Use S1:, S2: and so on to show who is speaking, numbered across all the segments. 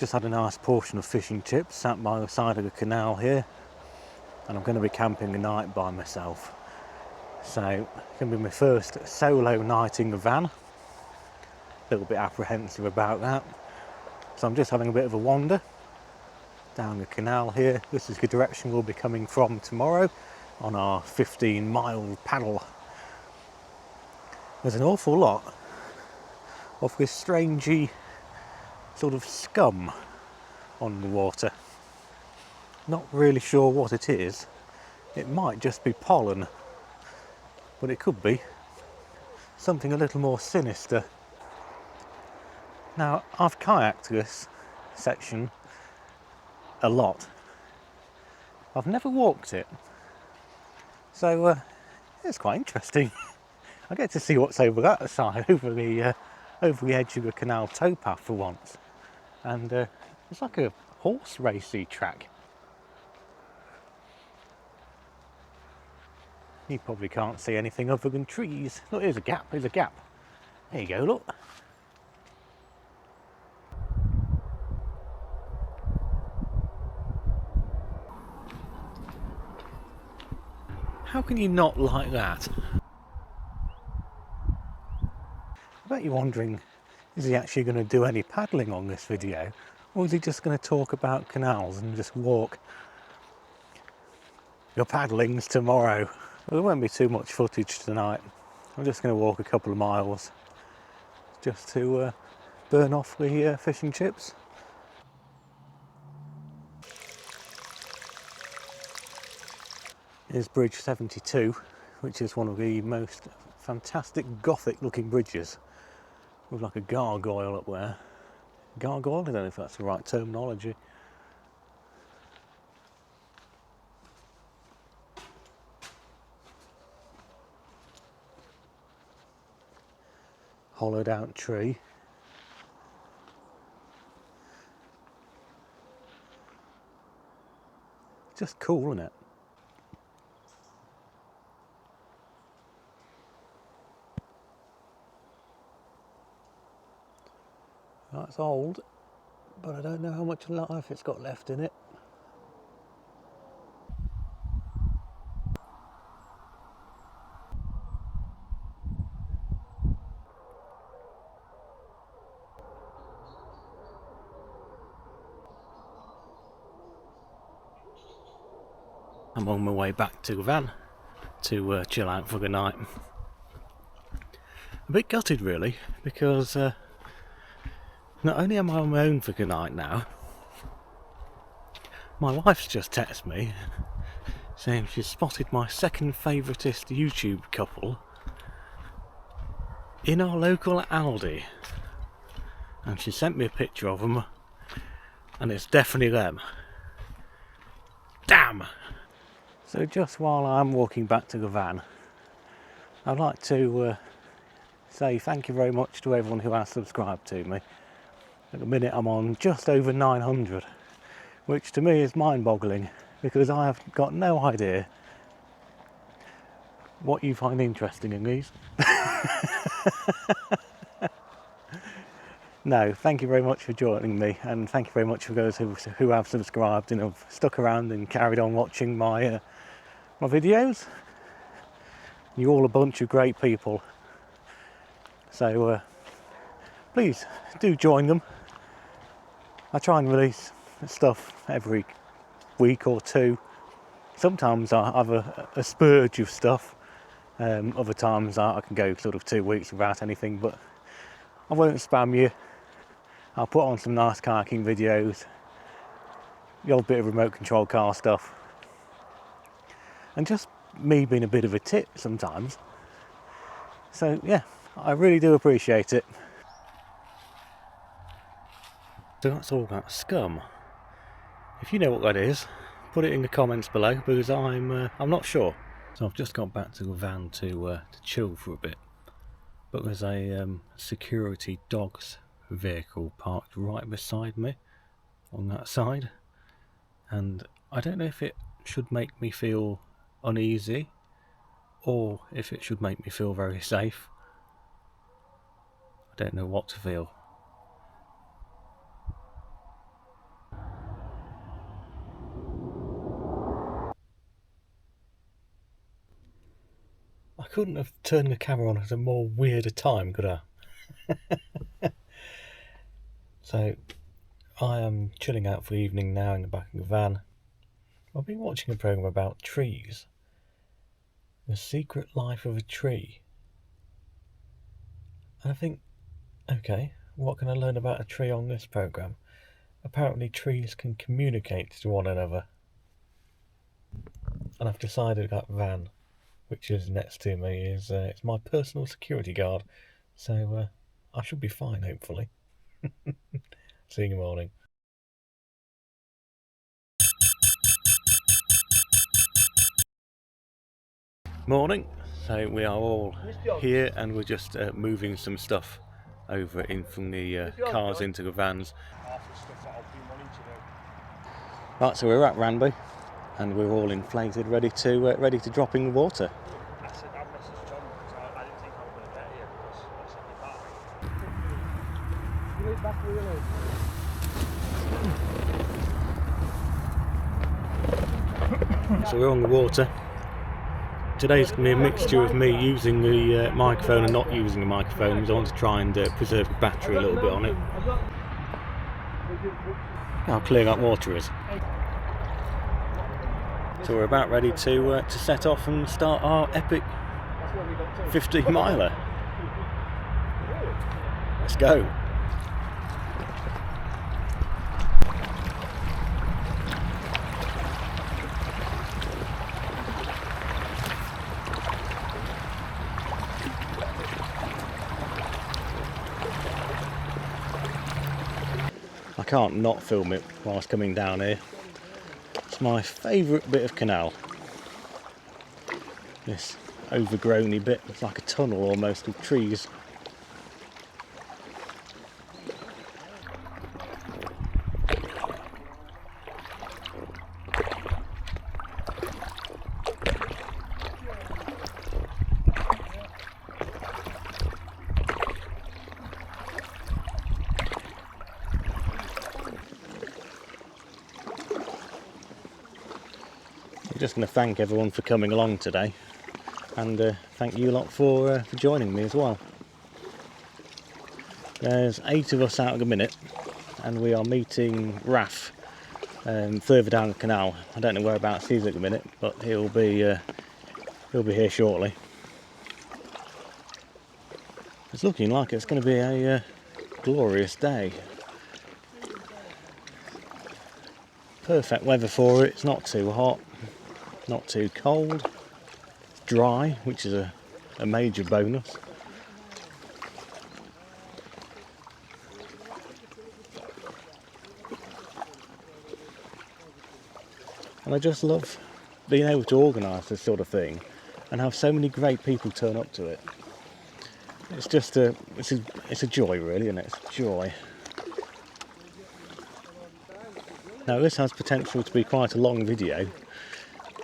S1: Just had a nice portion of fish and chips sat by the side of the canal here, and I'm going to be camping a night by myself. So it's going to be my first solo night in the van. A little bit apprehensive about that. So I'm just having a bit of a wander down the canal here. This is the direction we'll be coming from tomorrow on our 15-mile paddle. There's an awful lot of this strangey sort of scum on the water. Not really sure what it is. It might just be pollen, but it could be something a little more sinister. Now, I've kayaked this section a lot. I've never walked it, so it's quite interesting. I get to see what's over that side, over the edge of the canal towpath for once. And it's like a horse racy track. You probably can't see anything other than trees. Look, here's a gap, here's a gap. There you go, look. How can you not like that? I bet you're wondering, is he actually going to do any paddling on this video? Or is he just going to talk about canals and just walk? Your paddling's tomorrow. Well, there won't be too much footage tonight. I'm just going to walk a couple of miles just to burn off the fish and chips. Here's Bridge 72, which is one of the most fantastic gothic looking bridges, with like a gargoyle up there. Gargoyle? I don't know if that's the right terminology. Hollowed out tree. Just cool, isn't it? That's old, but I don't know how much life it's got left in it. I'm on my way back to the van to chill out for the night. A bit gutted really, because not only am I on my own for the night now, my wife's just texted me saying she's spotted my second favouriteest YouTube couple in our local Aldi, and she sent me a picture of them, and it's definitely them. Damn! So just while I'm walking back to the van, I'd like to say thank you very much to everyone who has subscribed to me. At the minute I'm on just over 900, which to me is mind-boggling, because I have got no idea what you find interesting in these. No, thank you very much for joining me, and thank you very much for those who have subscribed and have stuck around and carried on watching my my videos. You're all a bunch of great people, so please do join them. I try and release stuff every week or two. Sometimes I have a spurge of stuff. Other times I can go sort of 2 weeks without anything, but I won't spam you. I'll put on some nice kayaking videos, the old bit of remote control car stuff, and just me being a bit of a tit sometimes. So yeah, I really do appreciate it. So that's all that scum. If you know what that is, put it in the comments below, because I'm not sure. So I've just got back to the van to chill for a bit, but there's a security dogs vehicle parked right beside me on that side, and I don't know if it should make me feel uneasy or if it should make me feel very safe. I don't know what to feel. couldn't have turned the camera on at a more weirder time, could I? So I am chilling out for the evening now in the back of the van. I've been watching a program about trees. The Secret Life of a Tree. And I think, okay, what can I learn about a tree on this program? Apparently trees can communicate to one another. And I've decided that van, which is next to me, is it's my personal security guard. So I should be fine, hopefully. See you in the morning. Morning. So we are all here and we're just moving some stuff over in from the cars into the vans. Right, so we're at Ranby and we're all inflated, ready to drop in the water. So we're on the water. Today's going to be a mixture of me using the microphone and not using the microphone, because I want to try and preserve the battery a little bit on it. How clear that water is. So we're about ready to set off and start our epic 15-miler. Let's go. I can't not film it whilst coming down here. It's my favourite bit of canal. This overgrowny bit, it's like a tunnel almost with trees. Just going to thank everyone for coming along today, and thank you lot for joining me as well. There's 8 of us out at the minute, and we are meeting Raf further down the canal. I don't know whereabouts he is at the minute, but he'll be here shortly. It's looking like it's going to be a glorious day. Perfect weather for it. It's not too hot. Not too cold, it's dry, which is a major bonus. And I just love being able to organise this sort of thing and have so many great people turn up to it. It's just it's a joy, really, isn't it? It's a joy. Now this has potential to be quite a long video.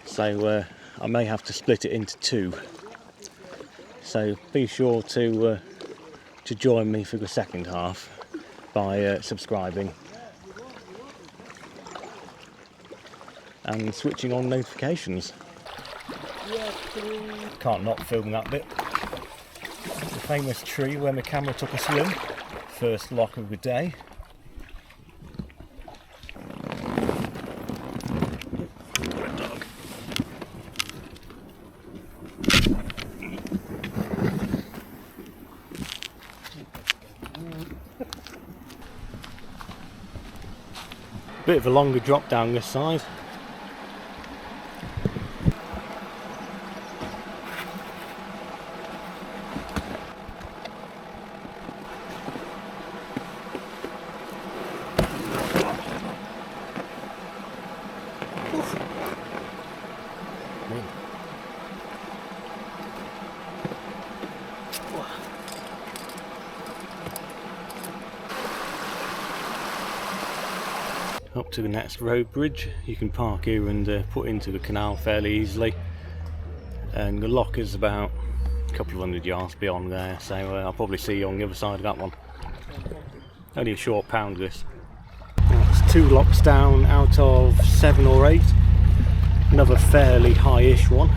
S1: So I may have to split it into 2. So be sure to join me for the second half by subscribing and switching on notifications. Can't not film that bit. The famous tree where my camera took a swim. First lock of the day. Bit of a longer drop down this side. Up to the next road bridge. You can park here and put into the canal fairly easily, and the lock is about a couple of 100 yards beyond there, so I'll probably see you on the other side of that one. Only a short pound this. That's 2 locks down out of 7 or 8. Another fairly high-ish one.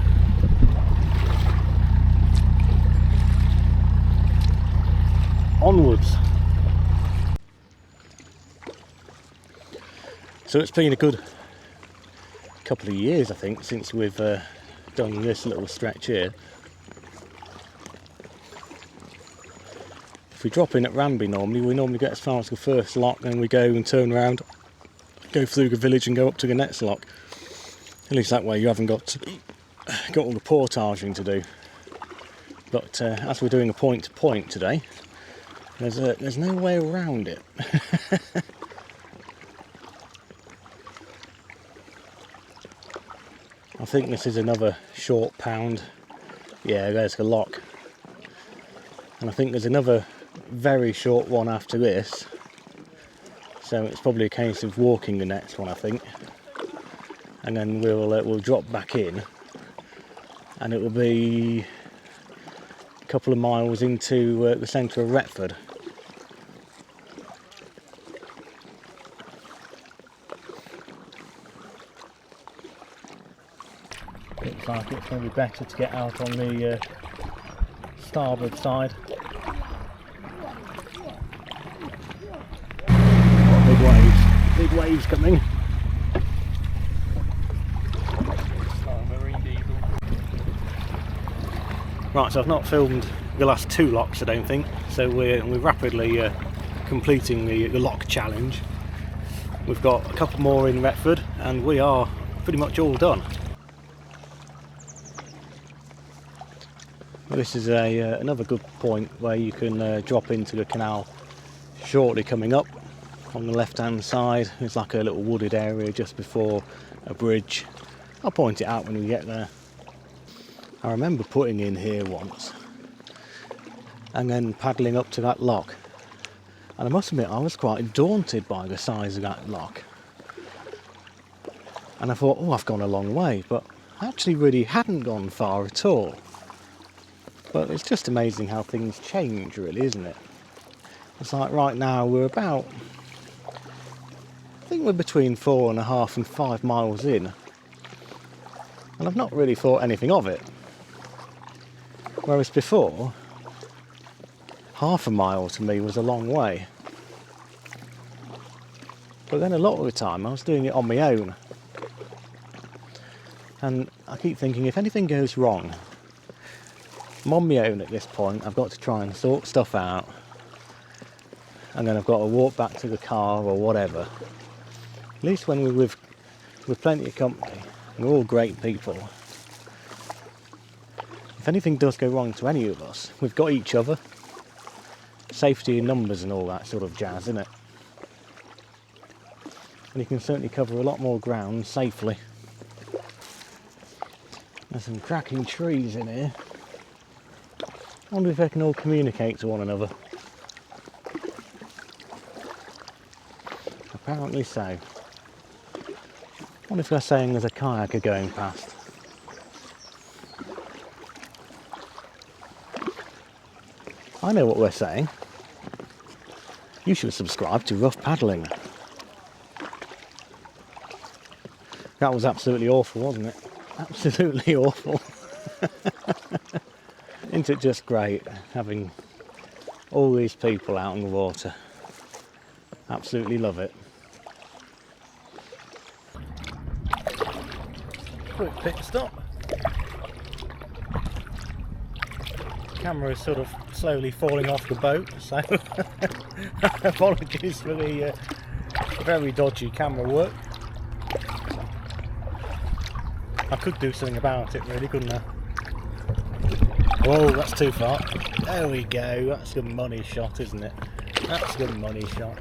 S1: onwards. So it's been a good couple of years, I think, since we've done this little stretch here. If we drop in at Ranby we normally get as far as the first lock, then we go and turn around, go through the village and go up to the next lock. At least that way you haven't got all the portaging to do. But as we're doing a point to point today, there's no way around it. I think this is another short pound. Yeah, there's the lock. And I think there's another very short one after this. So it's probably a case of walking the next one, I think. And then we'll drop back in. And it will be a couple of miles into the centre of Retford. Looks like it's going to be better to get out on the starboard side. Oh, big waves coming. Right, so I've not filmed the last two locks, I don't think, so we're rapidly completing the lock challenge. We've got a couple more in Retford and we are pretty much all done. Well, this is another good point where you can drop into the canal shortly coming up. On the left hand side there's like a little wooded area just before a bridge. I'll point it out when we get there. I remember putting in here once and then paddling up to that lock, and I must admit I was quite daunted by the size of that lock, and I thought, oh, I've gone a long way, but I actually really hadn't gone far at all. But it's just amazing how things change, really, isn't it? It's like right now we're about, I think we're between 4.5 and 5 miles in, and I've not really thought anything of it. Whereas before, half a mile to me was a long way. But then a lot of the time I was doing it on my own. And I keep thinking, if anything goes wrong, I'm on my own at this point. I've got to try and sort stuff out. And then I've got to walk back to the car or whatever. At least when we're with plenty of company, we're all great people. If anything does go wrong to any of us, we've got each other. Safety in numbers and all that sort of jazz, isn't it? And you can certainly cover a lot more ground safely. There's some cracking trees in here. I wonder if they can all communicate to one another. Apparently so. I wonder if they're saying there's a kayaker going past. I know what we're saying. You should subscribe to Rough Paddling. That was absolutely awful, wasn't it? Absolutely awful. Isn't it just great having all these people out on the water? Absolutely love it. Quick pit stop. Camera is sort of slowly falling off the boat, so apologies for the very dodgy camera work. I could do something about it, really, couldn't I? Whoa, that's too far. There we go, that's a money shot, isn't it? That's a money shot.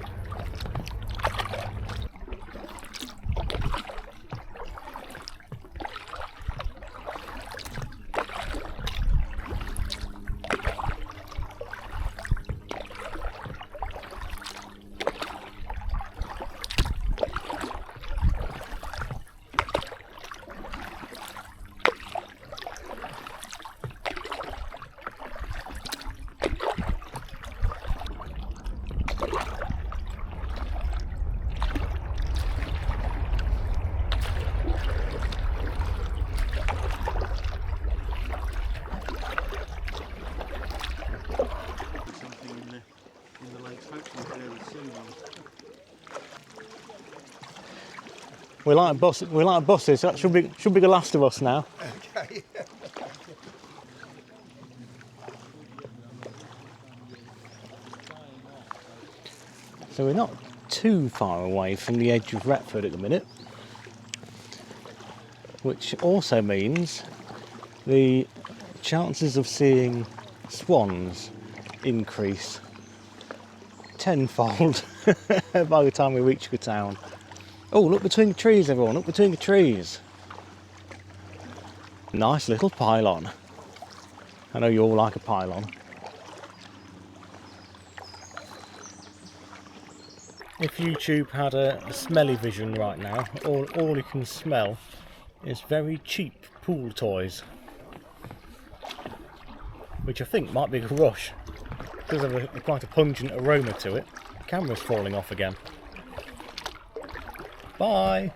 S1: We like buses. That should be the last of us now.
S2: Okay.
S1: So we're not too far away from the edge of Retford at the minute, which also means the chances of seeing swans increase tenfold by the time we reach the town. Oh, look between the trees, everyone, look between the trees. Nice little pylon. I know you all like a pylon. If YouTube had a smelly vision right now, all you can smell is very cheap pool toys, which I think might be a Rush. It does have quite a pungent aroma to it. The camera's falling off again. Bye!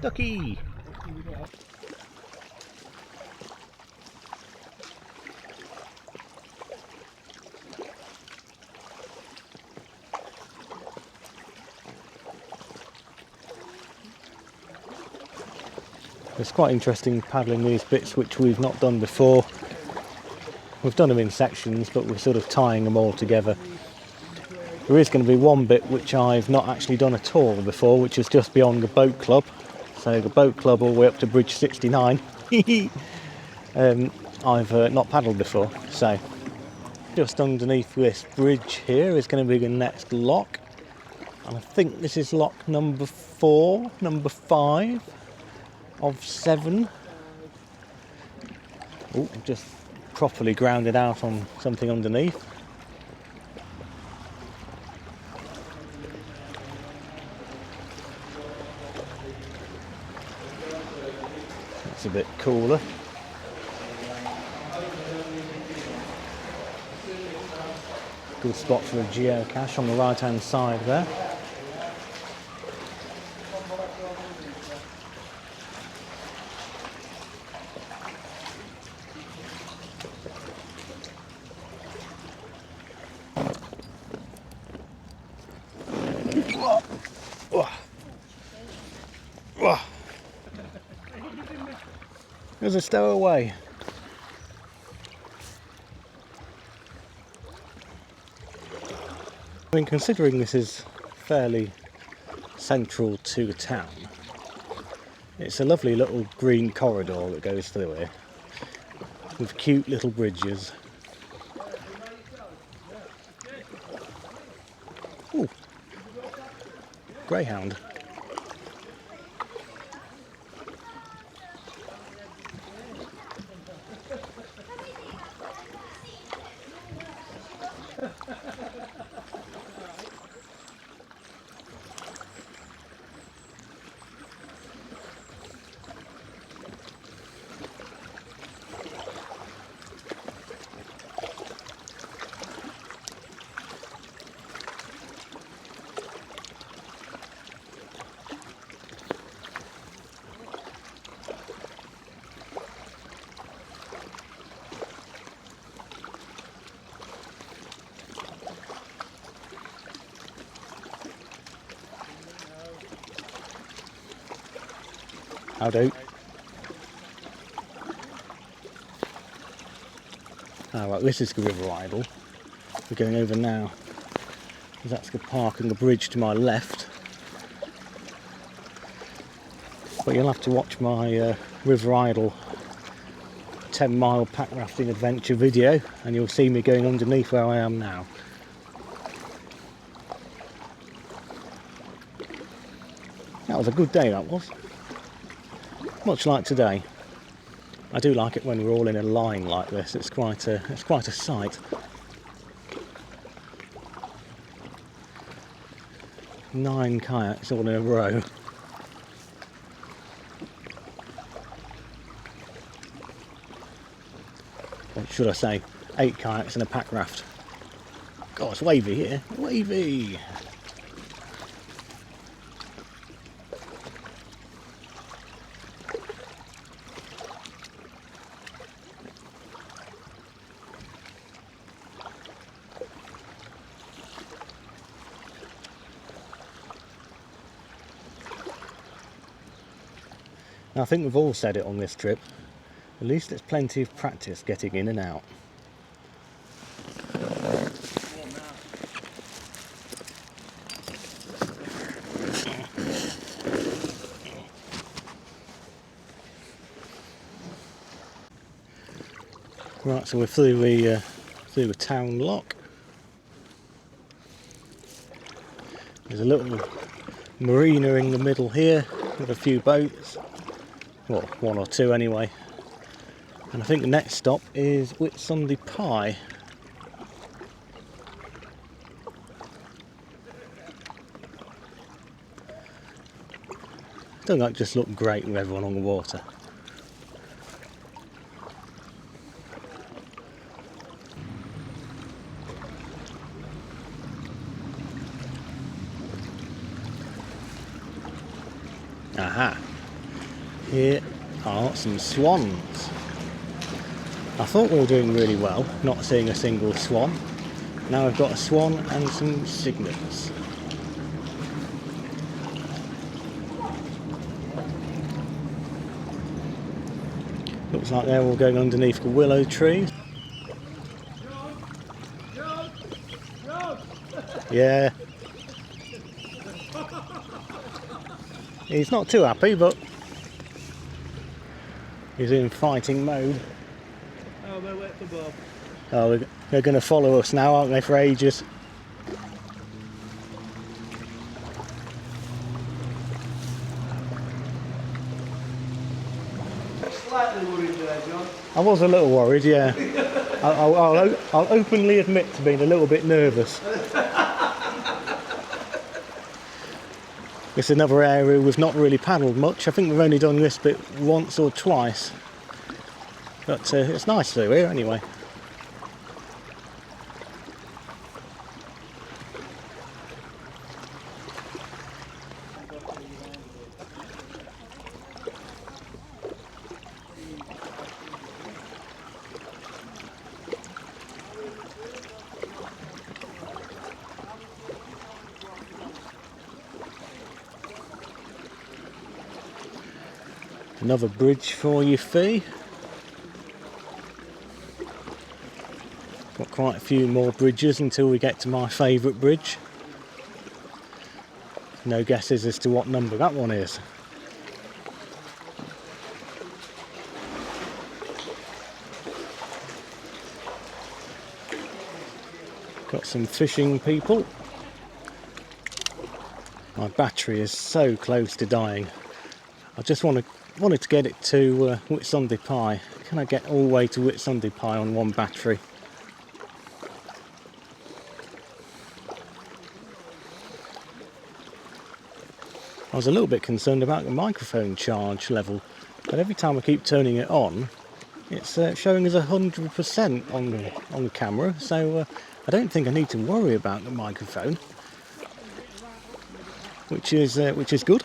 S1: Ducky! It's quite interesting paddling these bits which we've not done before. We've done them in sections, but we're sort of tying them all together. There is going to be one bit which I've not actually done at all before, which is just beyond the boat club. So the boat club all the way up to bridge 69. I've not paddled before, so just underneath this bridge here is going to be the next lock. And I think this is lock number 5 of 7. Oh, just properly grounded out on something underneath. That's a bit cooler. Good spot for a geocache on the right hand side there. There's a stowaway. I mean, considering this is fairly central to the town, it's a lovely little green corridor that goes through here with cute little bridges. Ooh, greyhound. How do? Ah, right, this is the River Idle. We're going over now. That's the park and the bridge to my left. But you'll have to watch my River Idle 10-mile pack rafting adventure video and you'll see me going underneath where I am now. That was a good day, that was. Much like today. I do like it when we're all in a line like this. It's quite a sight. Nine kayaks all in a row. Or should I say 8 kayaks in a pack raft. God, it's wavy here. Wavy! Now, I think we've all said it on this trip, at least it's plenty of practice getting in and out. Right, so we're through the town lock. There's a little marina in the middle here with a few boats, well, one or two anyway. And I think the next stop is Whitsunday Pie. Doesn't that just look great with everyone on the water? Aha! Here are some swans. I thought we were doing really well, not seeing a single swan. Now we've got a swan and some cygnets. Looks like they're all going underneath the willow trees. Yeah. He's not too happy, but he's in fighting mode.
S2: Oh, we'll wait for Bob.
S1: Oh, they're going to follow us now, aren't they, for ages?
S2: Slightly worried there, John.
S1: I was a little worried, yeah. I'll openly admit to being a little bit nervous. It's another area we've not really paddled much. I think we've only done this bit once or twice. But it's nice through here anyway. Another bridge for your fee. Got quite a few more bridges until we get to my favourite bridge. No guesses as to what number that one is. Got some fishing people. My battery is so close to dying. I just wanted to get it to Whitsunday Pie. Can I get all the way to Whitsunday Pie on one battery? I was a little bit concerned about the microphone charge level, but every time I keep turning it on, it's showing as 100% on the camera. So I don't think I need to worry about the microphone, which is good.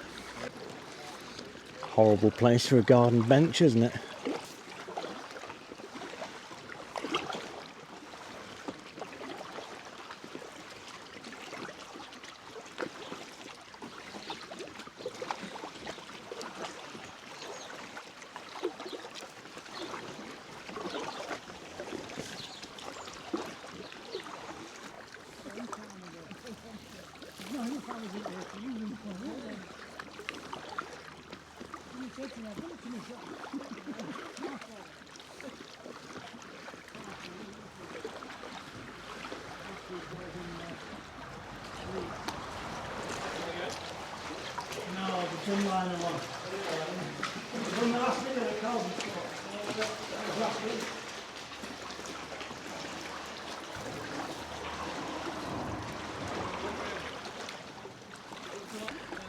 S1: Horrible place for a garden bench, isn't it?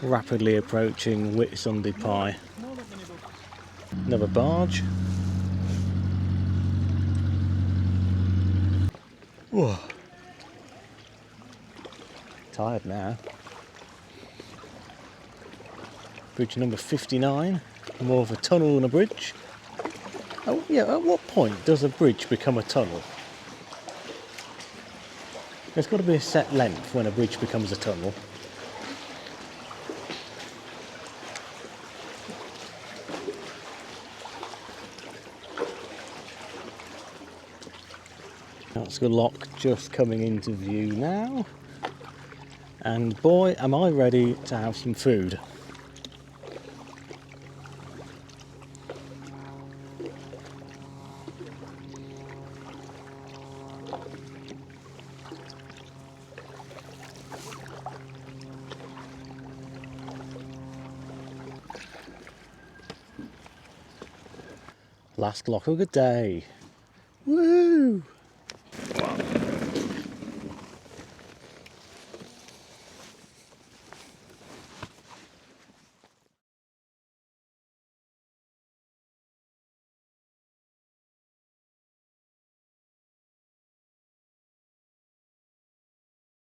S1: Rapidly approaching Whitsunday Pie. Another barge. Whoa. Tired now. Bridge number 59. More of a tunnel than a bridge. Oh yeah, at what point does a bridge become a tunnel? There's got to be a set length when a bridge becomes a tunnel. Glasgow Lock just coming into view now. And boy, am I ready to have some food. Last lock of the day. Woo!